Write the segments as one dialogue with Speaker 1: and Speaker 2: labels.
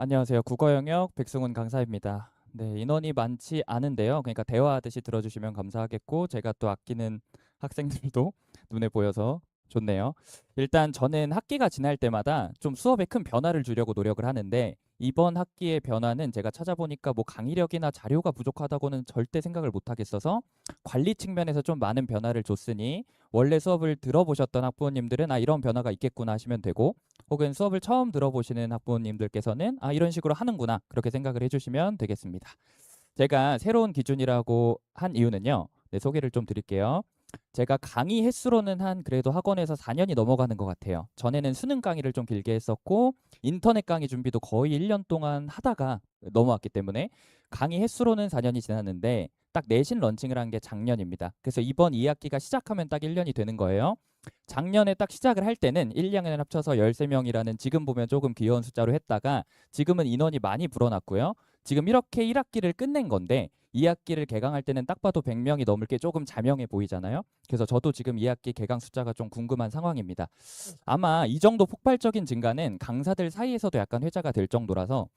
Speaker 1: 안녕하세요. 국어 영역 백승훈 강사입니다. 네, 인원이 많지 않은데요. 그러니까 대화하듯이 들어주시면 감사하겠고 제가 또 아끼는 학생들도 눈에 보여서 좋네요. 일단 저는 학기가 지날 때마다 좀 수업에 큰 변화를 주려고 노력을 하는데 이번 학기의 변화는 제가 찾아보니까 뭐 강의력이나 자료가 부족하다고는 절대 생각을 못 하겠어서 관리 측면에서 좀 많은 변화를 줬으니 원래 수업을 들어보셨던 학부모님들은 이런 변화가 있겠구나 하시면 되고 혹은 수업을 처음 들어보시는 학부모님들께서는 이런 식으로 하는구나 그렇게 생각을 해주시면 되겠습니다. 제가 새로운 기준이라고 한 이유는요. 네, 소개를 좀 드릴게요. 제가 강의 횟수로는 한 그래도 학원에서 4년이 넘어가는 것 같아요. 전에는 수능 강의를 좀 길게 했었고 인터넷 강의 준비도 거의 1년 동안 하다가 넘어왔기 때문에 강의 횟수로는 4년이 지났는데 딱 내신 런칭을 한 게 작년입니다. 그래서 이번 2학기가 시작하면 딱 1년이 되는 거예요. 작년에 딱 시작을 할 때는 1, 2학년 합쳐서 13명이라는 지금 보면 조금 귀여운 숫자로 했다가 지금은 인원이 많이 불어났고요. 지금 이렇게 1학기를 끝낸 건데 2학기를 개강할 때는 딱 봐도 100명이 넘을 게 조금 자명해 보이잖아요. 그래서 저도 지금 2학기 개강 숫자가 좀 궁금한 상황입니다. 아마 이 정도 폭발적인 증가는 강사들 사이에서도 약간 회자가 될 정도라서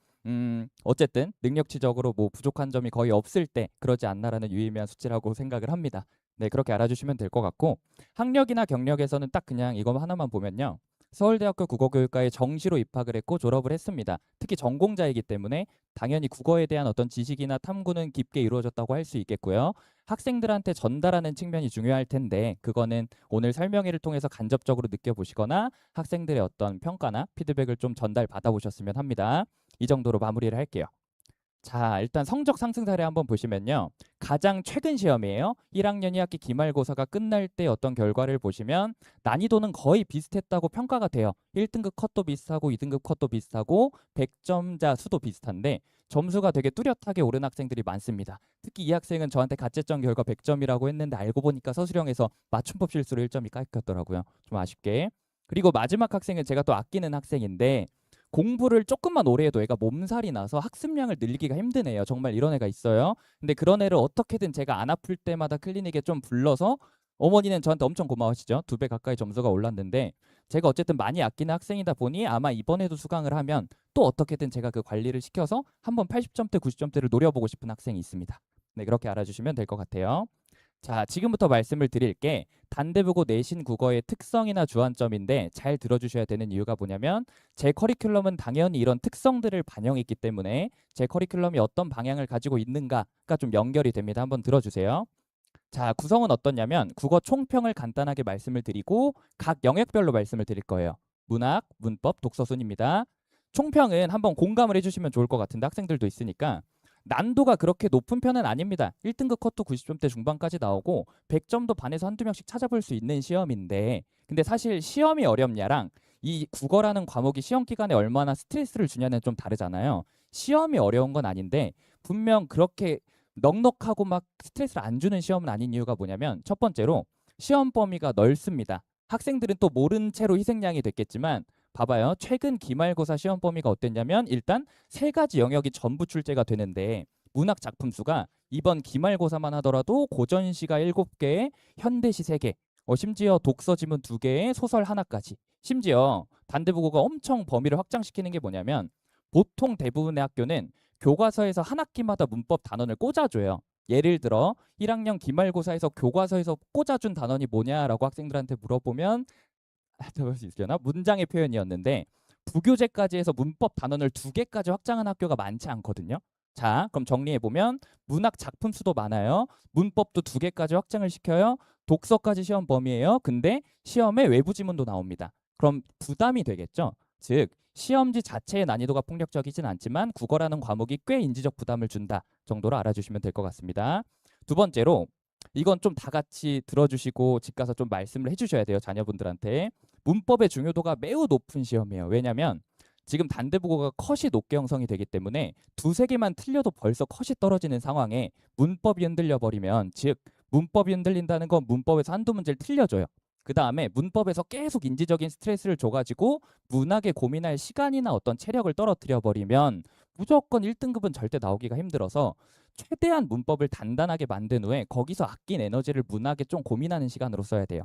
Speaker 1: 어쨌든 능력치적으로 뭐 부족한 점이 거의 없을 때 그러지 않나라는 유의미한 수치라고 생각을 합니다. 네, 그렇게 알아주시면 될 것 같고 학력이나 경력에서는 딱 그냥 이거 하나만 보면요. 서울대학교 국어교육과에 정시로 입학을 했고 졸업을 했습니다. 특히 전공자이기 때문에 당연히 국어에 대한 어떤 지식이나 탐구는 깊게 이루어졌다고 할 수 있겠고요. 학생들한테 전달하는 측면이 중요할 텐데 그거는 오늘 설명회를 통해서 간접적으로 느껴보시거나 학생들의 어떤 평가나 피드백을 좀 전달 받아보셨으면 합니다. 이 정도로 마무리를 할게요. 자, 일단 성적 상승 사례 한번 보시면요. 가장 최근 시험이에요. 1학년 2학기 기말고사가 끝날 때 어떤 결과를 보시면 난이도는 거의 비슷했다고 평가가 돼요. 1등급 컷도 비슷하고 2등급 컷도 비슷하고 100점자 수도 비슷한데 점수가 되게 뚜렷하게 오른 학생들이 많습니다. 특히 이 학생은 저한테 가채점 결과 100점이라고 했는데 알고 보니까 서술형에서 맞춤법 실수로 1점이 깎였더라고요. 좀 아쉽게. 그리고 마지막 학생은 제가 또 아끼는 학생인데 공부를 조금만 오래 해도 애가 몸살이 나서 학습량을 늘리기가 힘든 애예요. 정말 이런 애가 있어요. 근데 그런 애를 어떻게든 제가 안 아플 때마다 클리닉에 좀 불러서 어머니는 저한테 엄청 고마우시죠. 2배 가까이 점수가 올랐는데 제가 어쨌든 많이 아끼는 학생이다 보니 아마 이번에도 수강을 하면 또 어떻게든 제가 그 관리를 시켜서 한번 80점대, 90점대를 노려보고 싶은 학생이 있습니다. 네, 그렇게 알아주시면 될 것 같아요. 자, 지금부터 말씀을 드릴게 단대부고 내신 국어의 특성이나 주안점인데 잘 들어주셔야 되는 이유가 뭐냐면 제 커리큘럼은 당연히 이런 특성들을 반영했기 때문에 제 커리큘럼이 어떤 방향을 가지고 있는가가 좀 연결이 됩니다. 한번 들어주세요. 자, 구성은 어떻냐면 국어 총평을 간단하게 말씀을 드리고 각 영역별로 말씀을 드릴 거예요. 문학, 문법, 독서순입니다. 총평은 한번 공감을 해주시면 좋을 것 같은데 학생들도 있으니까 난도가 그렇게 높은 편은 아닙니다. 1등급 컷도 90점대 중반까지 나오고 100점도 반에서 한두 명씩 찾아볼 수 있는 시험인데 근데 사실 시험이 어렵냐랑 이 국어라는 과목이 시험 기간에 얼마나 스트레스를 주냐는 좀 다르잖아요. 시험이 어려운 건 아닌데 분명 그렇게 넉넉하고 막 스트레스를 안 주는 시험은 아닌 이유가 뭐냐면 첫 번째로 시험 범위가 넓습니다. 학생들은 또 모른 채로 희생양이 됐겠지만 봐봐요. 최근 기말고사 시험 범위가 어땠냐면 일단 세 가지 영역이 전부 출제가 되는데 문학 작품 수가 이번 기말고사만 하더라도 고전시가 7개에 현대시 3개, 심지어 독서 지문 2개에 소설 하나까지. 심지어 단대부고가 엄청 범위를 확장시키는 게 뭐냐면 보통 대부분의 학교는 교과서에서 한 학기마다 문법 단원을 꽂아줘요. 예를 들어 1학년 기말고사에서 교과서에서 꽂아준 단원이 뭐냐라고 학생들한테 물어보면 들을 수 있으려나? 문장의 표현이었는데 부교재까지 해서 문법 단원을 2개까지 확장한 학교가 많지 않거든요. 자, 그럼 정리해보면 문학 작품 수도 많아요. 문법도 2개까지 확장을 시켜요. 독서까지 시험 범위예요. 근데 시험에 외부 지문도 나옵니다. 그럼 부담이 되겠죠? 즉 시험지 자체의 난이도가 폭력적이진 않지만 국어라는 과목이 꽤 인지적 부담을 준다 정도로 알아주시면 될 것 같습니다. 두 번째로 이건 좀 다 같이 들어주시고 집 가서 좀 말씀을 해주셔야 돼요. 자녀분들한테. 문법의 중요도가 매우 높은 시험이에요. 왜냐하면 지금 단대국어가 컷이 높게 형성이 되기 때문에 두세 개만 틀려도 벌써 컷이 떨어지는 상황에 문법이 흔들려 버리면 즉 문법이 흔들린다는 건 문법에서 한두 문제를 틀려줘요. 그 다음에 문법에서 계속 인지적인 스트레스를 줘가지고 문학에 고민할 시간이나 어떤 체력을 떨어뜨려 버리면 무조건 1등급은 절대 나오기가 힘들어서 최대한 문법을 단단하게 만든 후에 거기서 아낀 에너지를 문학에 좀 고민하는 시간으로 써야 돼요.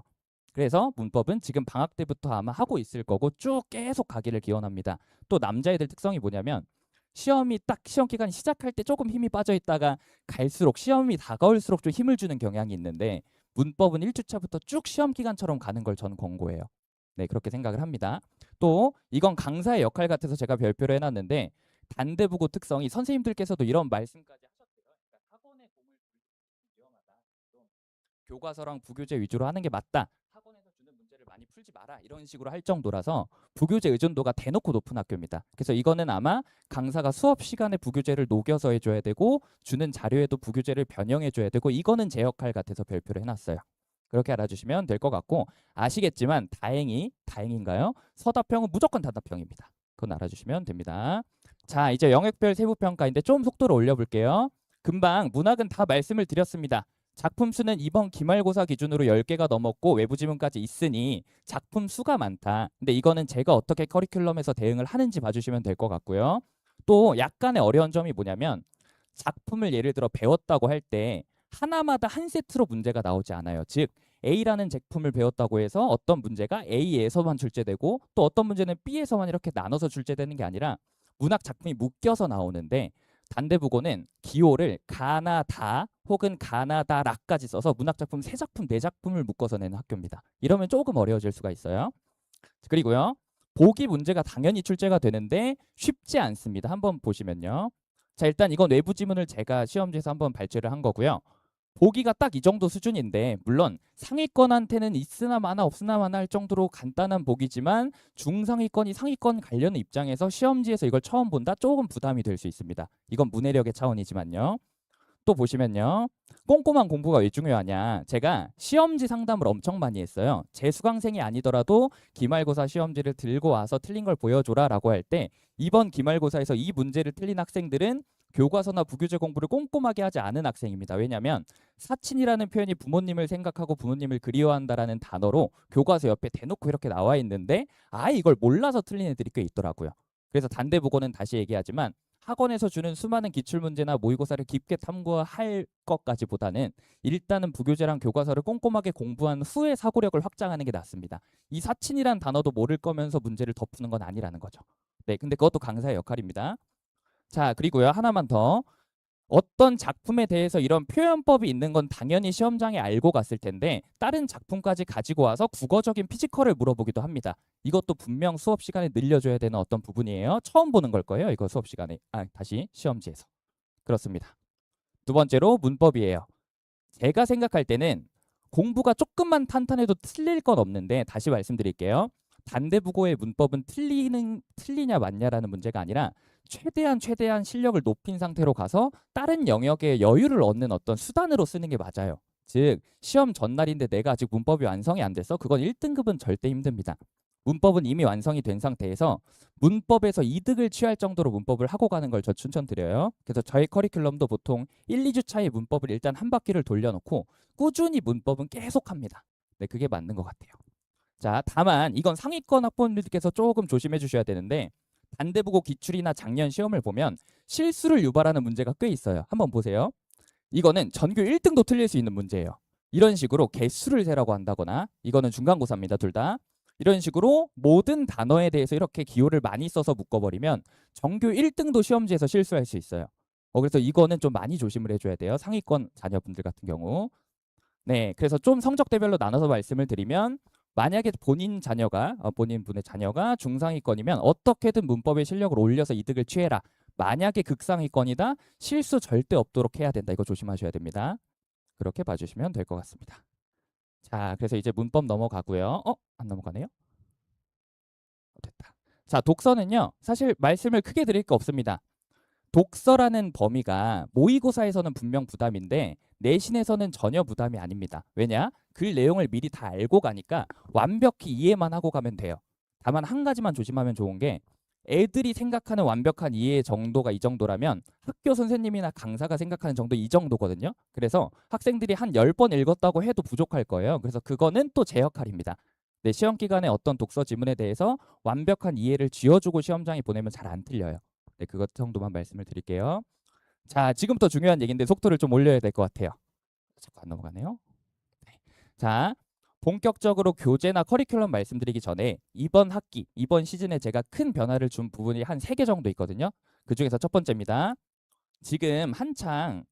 Speaker 1: 그래서 문법은 지금 방학 때부터 아마 하고 있을 거고 쭉 계속 가기를 기원합니다. 또 남자애들 특성이 뭐냐면 시험이 딱 시험 기간이 시작할 때 조금 힘이 빠져 있다가 갈수록 시험이 다가올수록 좀 힘을 주는 경향이 있는데 문법은 1주차부터 쭉 시험 기간처럼 가는 걸 저는 권고해요. 네, 그렇게 생각을 합니다. 또 이건 강사의 역할 같아서 제가 별표를 해놨는데 단대부고 특성이 선생님들께서도 이런 말씀까지 하셨대요. 그러니까 학원에 공을 들이기 위험하다. 좀 교과서랑 부교재 위주로 하는 게 맞다. 학원에서 주는 문제를 많이 풀지 마라. 이런 식으로 할 정도라서 부교재 의존도가 대놓고 높은 학교입니다. 그래서 이거는 아마 강사가 수업 시간에 부교재를 녹여서 해줘야 되고 주는 자료에도 부교재를 변형해줘야 되고 이거는 제 역할 같아서 별표를 해놨어요. 그렇게 알아주시면 될 것 같고 아시겠지만 다행인가요? 서답형은 무조건 단답형입니다. 그건 알아주시면 됩니다. 자, 이제 영역별 세부평가인데 좀 속도를 올려볼게요. 금방 문학은 다 말씀을 드렸습니다. 작품 수는 이번 기말고사 기준으로 10개가 넘었고 외부 지문까지 있으니 작품 수가 많다. 근데 이거는 제가 어떻게 커리큘럼에서 대응을 하는지 봐주시면 될 것 같고요. 또 약간의 어려운 점이 뭐냐면 작품을 예를 들어 배웠다고 할 때 하나마다 한 세트로 문제가 나오지 않아요. 즉 A라는 제품을 배웠다고 해서 어떤 문제가 A에서만 출제되고 또 어떤 문제는 B에서만 이렇게 나눠서 출제되는 게 아니라 문학 작품이 묶여서 나오는데 단대부고는 기호를 가나 다 혹은 가나 다 라까지 써서 문학 작품 3작품 4작품을 묶어서 내는 학교입니다. 이러면 조금 어려워질 수가 있어요. 그리고요. 보기 문제가 당연히 출제가 되는데 쉽지 않습니다. 한번 보시면요. 자, 일단 이건 외부 지문을 제가 시험지에서 한번 발제를 한 거고요. 보기가 딱 이 정도 수준인데 물론 상위권한테는 있으나 마나 없으나 마나 할 정도로 간단한 보기지만 중상위권이 상위권 관련 입장에서 시험지에서 이걸 처음 본다 조금 부담이 될 수 있습니다. 이건 문해력의 차원이지만요. 또 보시면요. 꼼꼼한 공부가 왜 중요하냐. 제가 시험지 상담을 엄청 많이 했어요. 제 수강생이 아니더라도 기말고사 시험지를 들고 와서 틀린 걸 보여줘라 라고 할 때 이번 기말고사에서 이 문제를 틀린 학생들은 교과서나 부교재 공부를 꼼꼼하게 하지 않은 학생입니다. 왜냐하면 사친이라는 표현이 부모님을 생각하고 부모님을 그리워한다라는 단어로 교과서 옆에 대놓고 이렇게 나와 있는데 아예 이걸 몰라서 틀린 애들이 꽤 있더라고요. 그래서 단대부고는 다시 얘기하지만 학원에서 주는 수많은 기출문제나 모의고사를 깊게 탐구할 것까지보다는 일단은 부교재랑 교과서를 꼼꼼하게 공부한 후에 사고력을 확장하는 게 낫습니다. 이 사친이란 단어도 모를 거면서 문제를 덮는 건 아니라는 거죠. 네, 근데 그것도 강사의 역할입니다. 자, 그리고요. 하나만 더. 어떤 작품에 대해서 이런 표현법이 있는 건 당연히 시험장에 알고 갔을 텐데 다른 작품까지 가지고 와서 국어적인 피지컬을 물어보기도 합니다. 이것도 분명 수업 시간에 늘려줘야 되는 어떤 부분이에요. 처음 보는 걸 거예요. 이거 수업 시간에. 다시 시험지에서. 그렇습니다. 두 번째로 문법이에요. 제가 생각할 때는 공부가 조금만 탄탄해도 틀릴 건 없는데 다시 말씀드릴게요. 단대부고의 문법은 틀리냐 맞냐라는 문제가 아니라 최대한 실력을 높인 상태로 가서 다른 영역에 여유를 얻는 어떤 수단으로 쓰는 게 맞아요. 즉 시험 전날인데 내가 아직 문법이 완성이 안 돼서 그건 1등급은 절대 힘듭니다. 문법은 이미 완성이 된 상태에서 문법에서 이득을 취할 정도로 문법을 하고 가는 걸 저 추천드려요. 그래서 저희 커리큘럼도 보통 1, 2주 차에 문법을 일단 한 바퀴를 돌려놓고 꾸준히 문법은 계속 합니다. 네, 그게 맞는 것 같아요. 자, 다만 이건 상위권 학부모님들께서 조금 조심해 주셔야 되는데 단대부고 기출이나 작년 시험을 보면 실수를 유발하는 문제가 꽤 있어요. 한번 보세요. 이거는 전교 1등도 틀릴 수 있는 문제예요. 이런 식으로 개수를 세라고 한다거나 이거는 중간고사입니다. 둘 다. 이런 식으로 모든 단어에 대해서 이렇게 기호를 많이 써서 묶어버리면 전교 1등도 시험지에서 실수할 수 있어요. 그래서 이거는 좀 많이 조심을 해줘야 돼요. 상위권 자녀분들 같은 경우. 네, 그래서 좀 성적대별로 나눠서 말씀을 드리면 만약에 본인 분의 자녀가 중상위권이면 어떻게든 문법의 실력을 올려서 이득을 취해라. 만약에 극상위권이다, 실수 절대 없도록 해야 된다. 이거 조심하셔야 됩니다. 그렇게 봐주시면 될 것 같습니다. 자, 그래서 이제 문법 넘어가고요. 안 넘어가네요? 됐다. 자, 독서는요. 사실 말씀을 크게 드릴 게 없습니다. 독서라는 범위가 모의고사에서는 분명 부담인데 내신에서는 전혀 부담이 아닙니다. 왜냐? 글 내용을 미리 다 알고 가니까 완벽히 이해만 하고 가면 돼요. 다만 한 가지만 조심하면 좋은 게 애들이 생각하는 완벽한 이해 정도가 이 정도라면 학교 선생님이나 강사가 생각하는 정도 이 정도거든요. 그래서 학생들이 한 10번 읽었다고 해도 부족할 거예요. 그래서 그거는 또 제 역할입니다. 네, 시험 기간에 어떤 독서 지문에 대해서 완벽한 이해를 쥐어주고 시험장에 보내면 잘 안 틀려요. 네, 그것 정도만 말씀을 드릴게요. 자, 지금부터 중요한 얘기인데 속도를 좀 올려야 될 것 같아요. 자꾸 안 넘어가네요. 네. 자, 본격적으로 교재나 커리큘럼 말씀드리기 전에 이번 학기, 이번 시즌에 제가 큰 변화를 준 부분이 한 3개 정도 있거든요. 그중에서 첫 번째입니다. 지금 한창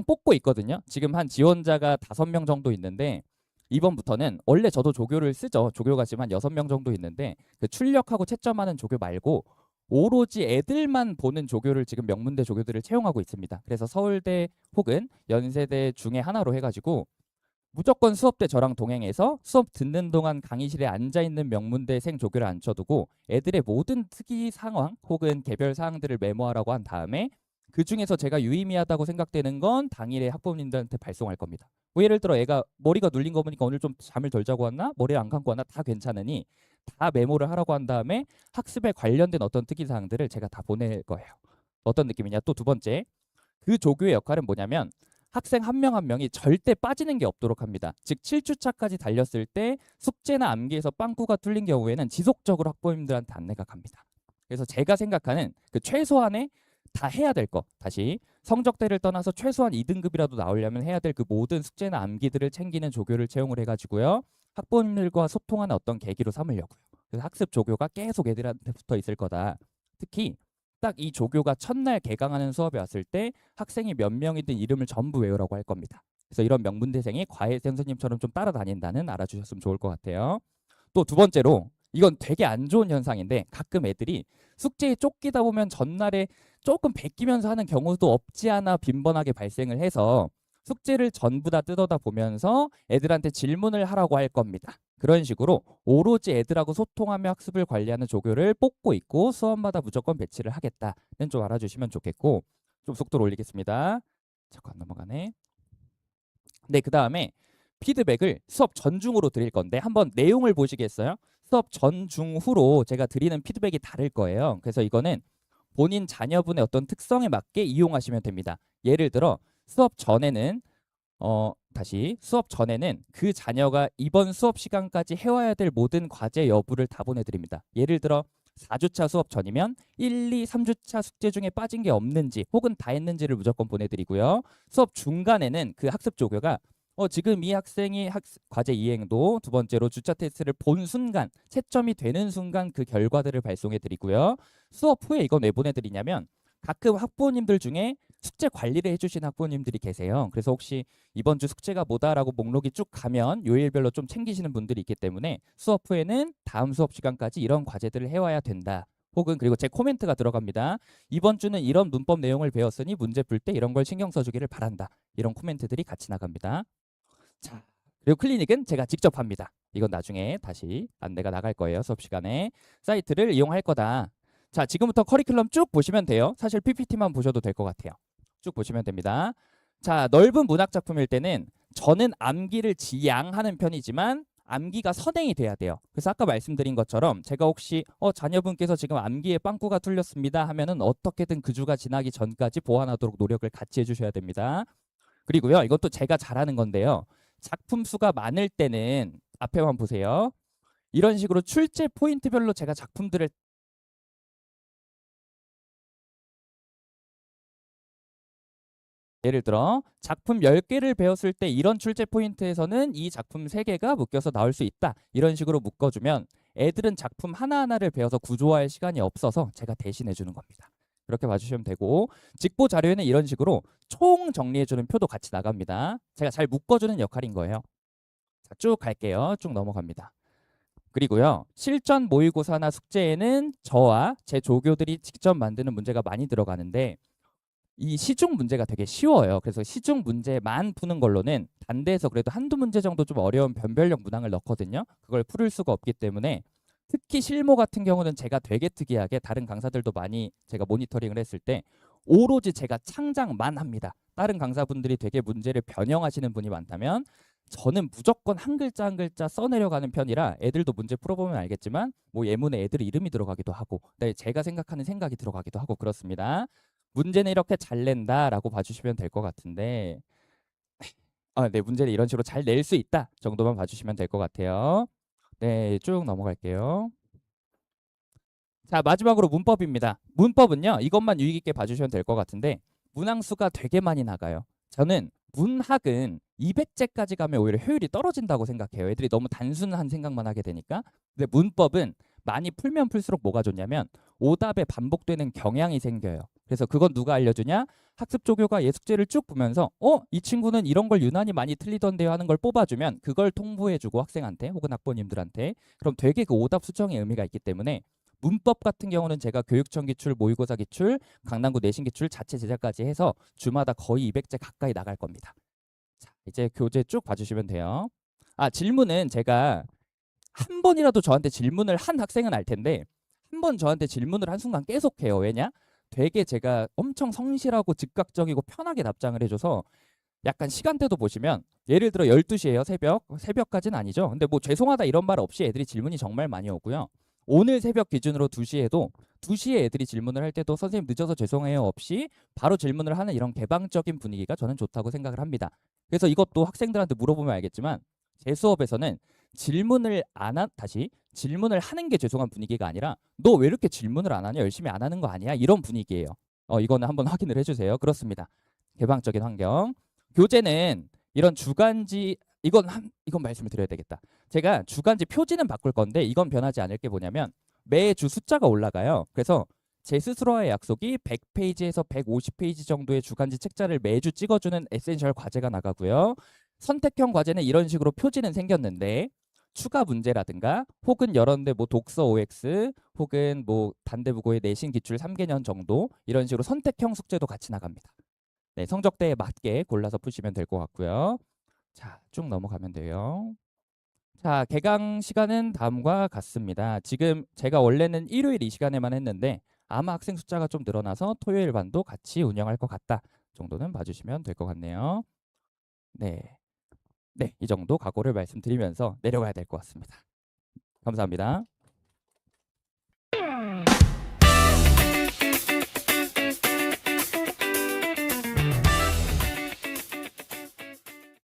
Speaker 1: 뽑고 있거든요. 지금 한 지원자가 5명 정도 있는데 이번부터는 원래 저도 조교를 쓰죠. 조교가 지금 한 6명 정도 있는데 그 출력하고 채점하는 조교 말고 오로지 애들만 보는 조교를 지금 명문대 조교들을 채용하고 있습니다. 그래서 서울대 혹은 연세대 중에 하나로 해가지고 무조건 수업 때 저랑 동행해서 수업 듣는 동안 강의실에 앉아있는 명문대생 조교를 앉혀두고 애들의 모든 특이 상황 혹은 개별 사항들을 메모하라고 한 다음에 그 중에서 제가 유의미하다고 생각되는 건 당일에 학부모님들한테 발송할 겁니다. 뭐 예를 들어 애가 머리가 눌린 거 보니까 오늘 좀 잠을 덜 자고 왔나? 머리를 안 감고 왔나? 다 괜찮으니 다 메모를 하라고 한 다음에 학습에 관련된 어떤 특이 사항들을 제가 다 보낼 거예요. 어떤 느낌이냐? 또 두 번째, 그 조교의 역할은 뭐냐면 학생 한 명 한 명이 절대 빠지는 게 없도록 합니다. 즉 7주차까지 달렸을 때 숙제나 암기에서 빵꾸가 뚫린 경우에는 지속적으로 학부모님들한테 안내가 갑니다. 그래서 제가 생각하는 그 최소한의 다 해야 될 거, 다시 성적대를 떠나서 최소한 2등급이라도 나오려면 해야 될 그 모든 숙제나 암기들을 챙기는 조교를 채용을 해가지고요. 학부모님들과 소통하는 어떤 계기로 삼으려고요. 그래서 학습 조교가 계속 애들한테 붙어 있을 거다. 특히 딱 이 조교가 첫날 개강하는 수업에 왔을 때 학생이 몇 명이든 이름을 전부 외우라고 할 겁니다. 그래서 이런 명문대생이 과외 선생님처럼 좀 따라다닌다는 알아주셨으면 좋을 것 같아요. 또 두 번째로 이건 되게 안 좋은 현상인데 가끔 애들이 숙제에 쫓기다 보면 전날에 조금 베끼면서 하는 경우도 없지 않아 빈번하게 발생을 해서 숙제를 전부 다 뜯어다 보면서 애들한테 질문을 하라고 할 겁니다. 그런 식으로 오로지 애들하고 소통하며 학습을 관리하는 조교를 뽑고 있고 수업마다 무조건 배치를 하겠다는 좀 알아주시면 좋겠고, 좀 속도를 올리겠습니다. 잠깐 넘어가네. 네, 그 다음에 피드백을 수업 전중으로 드릴 건데 한번 내용을 보시겠어요? 수업 전중후로 제가 드리는 피드백이 다를 거예요. 그래서 이거는 본인 자녀분의 어떤 특성에 맞게 이용하시면 됩니다. 예를 들어 수업 전에는 다시 수업 전에는 그 자녀가 이번 수업 시간까지 해와야 될 모든 과제 여부를 다 보내드립니다. 예를 들어 4주차 수업 전이면 1, 2, 3주차 숙제 중에 빠진 게 없는지 혹은 다 했는지를 무조건 보내드리고요. 수업 중간에는 그 학습 조교가 지금 이 학생이 과제 이행도, 두 번째로 주차 테스트를 본 순간, 채점이 되는 순간 그 결과들을 발송해 드리고요. 수업 후에 이건 왜 보내드리냐면 가끔 학부모님들 중에 숙제 관리를 해주시는 학부모님들이 계세요. 그래서 혹시 이번 주 숙제가 뭐다라고 목록이 쭉 가면 요일별로 좀 챙기시는 분들이 있기 때문에 수업 후에는 다음 수업 시간까지 이런 과제들을 해와야 된다. 혹은 그리고 제 코멘트가 들어갑니다. 이번 주는 이런 문법 내용을 배웠으니 문제 풀 때 이런 걸 신경 써주기를 바란다. 이런 코멘트들이 같이 나갑니다. 자, 그리고 클리닉은 제가 직접 합니다. 이건 나중에 다시 안내가 나갈 거예요. 수업 시간에. 사이트를 이용할 거다. 자, 지금부터 커리큘럼 쭉 보시면 돼요. 사실 PPT만 보셔도 될 것 같아요. 쭉 보시면 됩니다. 자, 넓은 문학 작품일 때는 저는 암기를 지양하는 편이지만 암기가 선행이 돼야 돼요. 그래서 아까 말씀드린 것처럼 제가 혹시 자녀분께서 지금 암기에 빵꾸가 뚫렸습니다 하면은 어떻게든 그 주가 지나기 전까지 보완하도록 노력을 같이 해주셔야 됩니다. 그리고요, 이것도 제가 잘하는 건데요. 작품 수가 많을 때는 앞에만 보세요. 이런 식으로 출제 포인트별로 제가 작품들을 예를 들어 작품 10개를 배웠을 때 이런 출제 포인트에서는 이 작품 3개가 묶여서 나올 수 있다. 이런 식으로 묶어주면 애들은 작품 하나하나를 배워서 구조화할 시간이 없어서 제가 대신해 주는 겁니다. 그렇게 봐주시면 되고, 직보 자료에는 이런 식으로 총 정리해주는 표도 같이 나갑니다. 제가 잘 묶어주는 역할인 거예요. 자, 쭉 갈게요. 쭉 넘어갑니다. 그리고요, 실전 모의고사나 숙제에는 저와 제 조교들이 직접 만드는 문제가 많이 들어가는데 이 시중 문제가 되게 쉬워요. 그래서 시중 문제만 푸는 걸로는 단대에서 그래도 한두 문제 정도 좀 어려운 변별력 문항을 넣거든요. 그걸 풀을 수가 없기 때문에 특히 실무 같은 경우는 제가 되게 특이하게 다른 강사들도 많이 제가 모니터링을 했을 때 오로지 제가 창작만 합니다. 다른 강사분들이 되게 문제를 변형하시는 분이 많다면 저는 무조건 한 글자 한 글자 써내려가는 편이라 애들도 문제 풀어보면 알겠지만 뭐 예문에 애들 이름이 들어가기도 하고 제가 생각하는 생각이 들어가기도 하고 그렇습니다. 문제는 이렇게 잘 낸다라고 봐주시면 될 것 같은데 네, 문제를 이런 식으로 잘 낼 수 있다 정도만 봐주시면 될 것 같아요. 네, 쭉 넘어갈게요. 자, 마지막으로 문법입니다. 문법은요, 이것만 유의 깊게 봐주시면 될 것 같은데 문항수가 되게 많이 나가요. 저는 문학은 200제까지 가면 오히려 효율이 떨어진다고 생각해요. 애들이 너무 단순한 생각만 하게 되니까. 근데 문법은 많이 풀면 풀수록 뭐가 좋냐면 오답에 반복되는 경향이 생겨요. 그래서 그건 누가 알려주냐? 학습 조교가 얘 숙제를 쭉 보면서 이 친구는 이런 걸 유난히 많이 틀리던데요 하는 걸 뽑아주면 그걸 통보해주고 학생한테 혹은 학부모님들한테 그럼 되게 그 오답 수정의 의미가 있기 때문에 문법 같은 경우는 제가 교육청 기출, 모의고사 기출, 강남구 내신 기출 자체 제작까지 해서 주마다 거의 200제 가까이 나갈 겁니다. 자, 이제 교재 쭉 봐주시면 돼요. 질문은 제가 한 번이라도 저한테 질문을 한 학생은 알 텐데 한 번 저한테 질문을 한 순간 계속해요. 왜냐? 되게 제가 엄청 성실하고 즉각적이고 편하게 답장을 해줘서 약간 시간대도 보시면 예를 들어 12시에요. 새벽까지는 아니죠. 근데 뭐 죄송하다 이런 말 없이 애들이 질문이 정말 많이 오고요. 오늘 새벽 기준으로 2시에도 2시에 애들이 질문을 할 때도 선생님 늦어서 죄송해요 없이 바로 질문을 하는 이런 개방적인 분위기가 저는 좋다고 생각을 합니다. 그래서 이것도 학생들한테 물어보면 알겠지만 제 수업에서는 질문을 하는 게 죄송한 분위기가 아니라 너 왜 이렇게 질문을 안 하냐? 열심히 안 하는 거 아니야? 이런 분위기예요. 이거는 한번 확인을 해주세요. 그렇습니다. 개방적인 환경. 교재는 이런 주간지 이건 말씀을 드려야 되겠다. 제가 주간지 표지는 바꿀 건데 이건 변하지 않을 게 뭐냐면 매주 숫자가 올라가요. 그래서 제 스스로와의 약속이 100페이지에서 150페이지 정도의 주간지 책자를 매주 찍어주는 에센셜 과제가 나가고요. 선택형 과제는 이런 식으로 표지는 생겼는데 추가 문제라든가 혹은 여러데 뭐 독서 OX 혹은 뭐 단대부고의 내신 기출 3개년 정도 이런 식으로 선택형 숙제도 같이 나갑니다. 네, 성적대에 맞게 골라서 푸시면 될 것 같고요. 자, 쭉 넘어가면 돼요. 자, 개강 시간은 다음과 같습니다. 지금 제가 원래는 일요일 이 시간에만 했는데 아마 학생 숫자가 좀 늘어나서 토요일 반도 같이 운영할 것 같다 정도는 봐주시면 될 것 같네요. 네, 네, 이 정도 각오를 말씀드리면서 내려가야 될 것 같습니다. 감사합니다.